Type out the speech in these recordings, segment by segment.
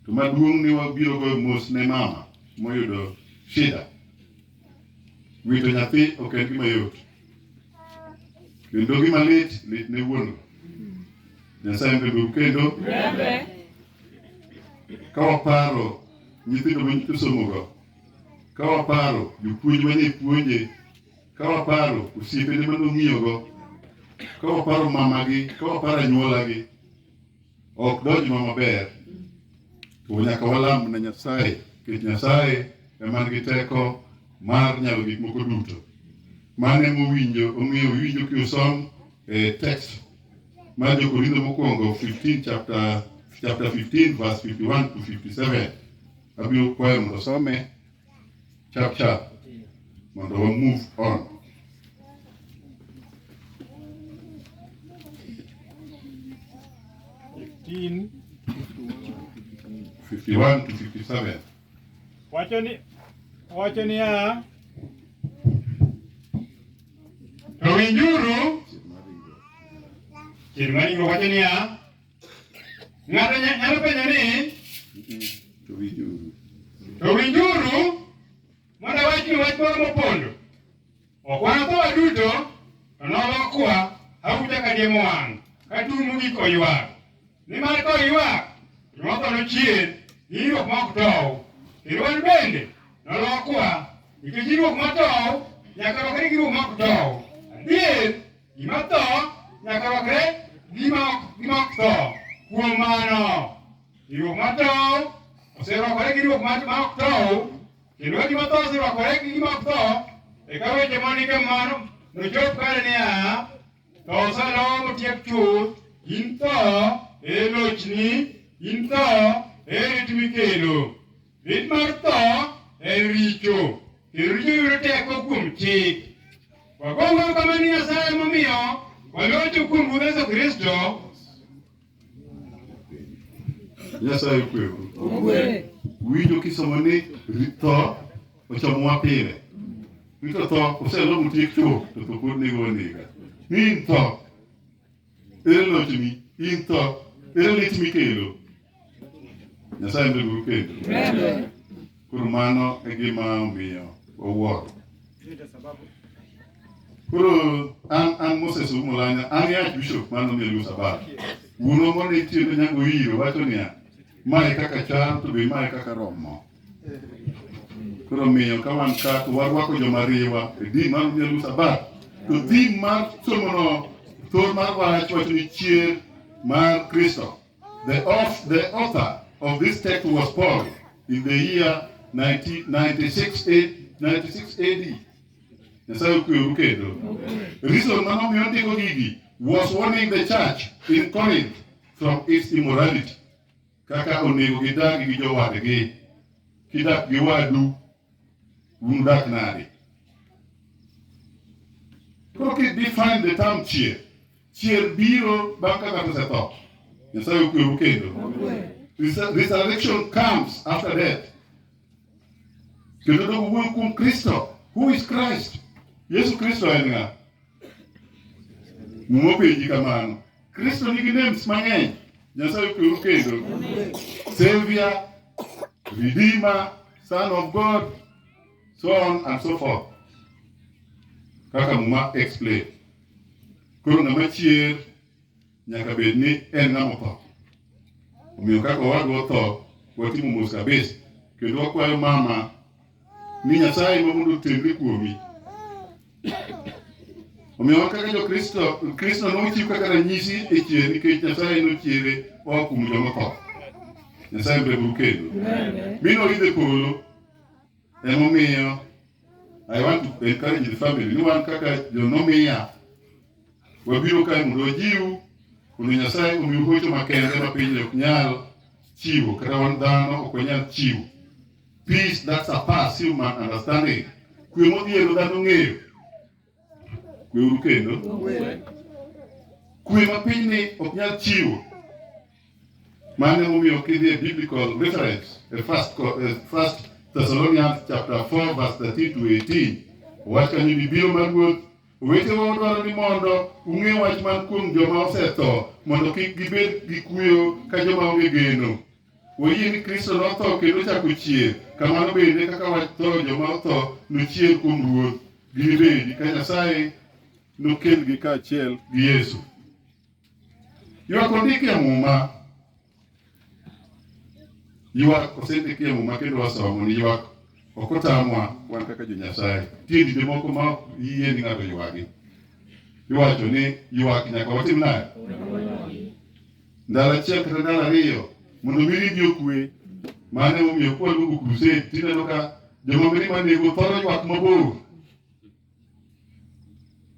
To maduong' ni wabiro go mos ne mama moyudo shida. Wito nyathi ok en gima yot. Kendo gima lit ne wuon. Nyasaye mbegu kendo. Ka waparo nyithindo ma somogo, ka waparo jopuonj manie puonje, ka waparo osiepene manong'iyogo, ka waparo mamagi, ka waparo anyuolagi, ok donjnwa maber. To nyaka walam ne Nyasaye, nikech Nyasaye ema nigi teko mar nyalo gik moko duto. Mane ong'eyo winjo kiusom text mar Jokorintho mokwongo 15 chapter 15 verse 51 to 57. Abiro kwayo mondo some chap mondo we move on. Teen 51 to 57. Wacho niya, to winjuru, chir maringo wacho niya, ng'ato nyalo penjo ni, to winjuru, mondo awachnu wach moro mopondo. Ok wanatho waduto, to nolokwa auta kadiemo wang', katumo gi koywak. Nimar koywak, jomotho nochien, giruok ma ok tow. Kendo wan bende nolokwa, nikech giruok matow nyaka rwakre gi giruok ma ok tow. Adier, gima tho nyaka rwakre gima ok tho. Kuom mano, giruok matow oserwakore gi giruok ma ok tow, kendo gima tho oserwakore gi gima ok tho. Eka weche mondike mano nochop kare niya, tho oselo motiek chuth, in tho e lochni, in tho e rit mikelo. Rit mar tho en richo, kendo richo yudo teko kuom chik. Wagombo kama ni Nyasaye momiyo walocho kuom Ruoth Yesu Kristo. Nyasaye kwero. Winjo kisomo ni tho ochomowa pile. Wito tho oselo motiek chuth, to tho pod nego nega. In tho, ere lochni, in tho, ere lit mikelo. Nyasaye mbegu kendo. Koro mano e gima omiyo owuoro. Koro an Moses Umulanya, an ya Bishop mano mielu Sabato. Wuno mone tiende nyango iro wacho niya, mae kaka chal to be mae kaka romo. Koro miyo ka wan ka to warwako joma riwa e din mano mielu Sabato. To din mar somono thor mar wach wacho ni chier mar Kristo. The author of this text was Paul in the year 96 AD. Nyasaye kwero kendo. Reason mano miyo ndiko gigi was warning the church in Corinth from its immorality. Kaka onego gidag gi jowadgi. Kidak gi wadu, undak nade. Koro define the term chier. Chier biro bang' kaka osetho. Nyasaye kwero kendo. Resurrection comes after death. Kendo dogo wuoyo kuom Kristo. Who is Christ? Yesu Kristo en ng'a? Mumopenji kamano. Kristo nigi names mang'eny. Nyasaye kwero kendo. Savior, Redeemer, Son of God, so on and so forth. Kaka muma explain. Koro ng'ama chier nyaka bed ni en ng'ama tho. Omiyo kaka wadwa tho, watimo mos kabisa. Kendo wakwayo mama ni Nyasaye mondo otenre kuomi. Omiyo kaka jo Kristo nochiw kaka ranyisi e chier nikech Nyasaye nochiere oa kuom joma tho. Nyasaye mbegu kendo. Mino ridhe polo. Emomiyo I want to encourage the family. Ni wan kaka jonomiya wabiro kae mondo wajiw kuno Nyasaye omiyo hocho makende ma piny ok nyal chiwo, kata wan dhano ok wanyal chiwo. Peace that surpasses human understanding. Kwe modhiero dhano ng'eyo. Kwe uru kendo. Kwe ma piny ni ok nyal chiwo. Mane momiyo kidhi biblical reference, First Thessalonians chapter 4 verse 13 to 18. Wach kanyo ni biro mar Ruoth. Owetewa wadwaro ni mondo ung'e wach man kuom joma osetho, mondo kik gibed gi kuyo ka joma onge geno. oyie ni Kristo notho kendo ochako chier, kamano bende kaka watho joma otho nochier kuom Ruoth ginibedi ka Nyasaye nokelgi kaachiel gi Yesu. Ywak ondiki e Muma, ywak osendiki e Muma kendo wasomo ni ywak ok otamwa wan kaka jo-Nyasaye. Nitie dinde moko ma ok yie ni ng'ato ywagi. Iwacho ni ywak nyaka watim nade? Ndalo achiel kata ndalo ariyo mondo miridi okwe. Mane momiyo kwaluongo crusade, tineno ka joma mirima nego thoro ywak mabor.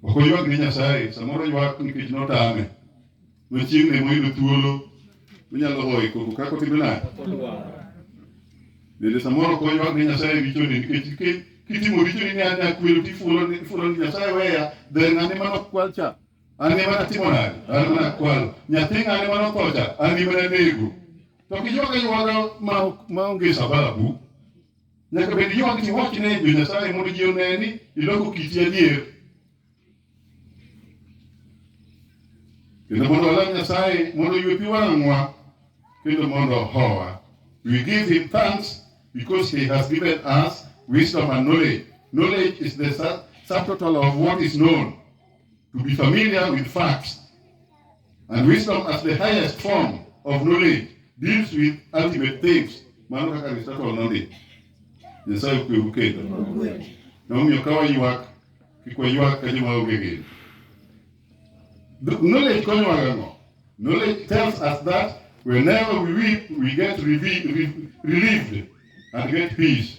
Ok oywak ni Nyasaye, samoro ywak nikech notame. Machiegni moyudo thuolo, onyalo goyo koko kaka otimo nade? Bende samoro ok oywak ni Nyasaye richone nikech kitimo richoni ni an akwelo tifulo ni Nyasaye weya, dher ng'ane manokwal cha, an ema natimo nade? An mana kwalo. Nyathi ng'ane manotho cha, an ema nanego. To kijwaga ywaga maonge sababu, nyaka bed ywak tiwachne jo-Nyasaye mondo ji oneni iloko kiti adier. Kendo mondo walam Nyasaye mondo ywe pi wang'wa kendo mondo ohowa. We give him thanks because he has given us wisdom and knowledge. Knowledge is the subtotal of what is known. To be familiar with facts. And wisdom as the highest form of knowledge deals with ultimate things. Mano kaka Aristotle nondi. Nyasaye kweru kendo. Naomiyo ka waywak, kik waywak ka joma onge geno. Knowledge konyowa gang'o? Knowledge tells us that whenever we weep, we get relieved and get peace.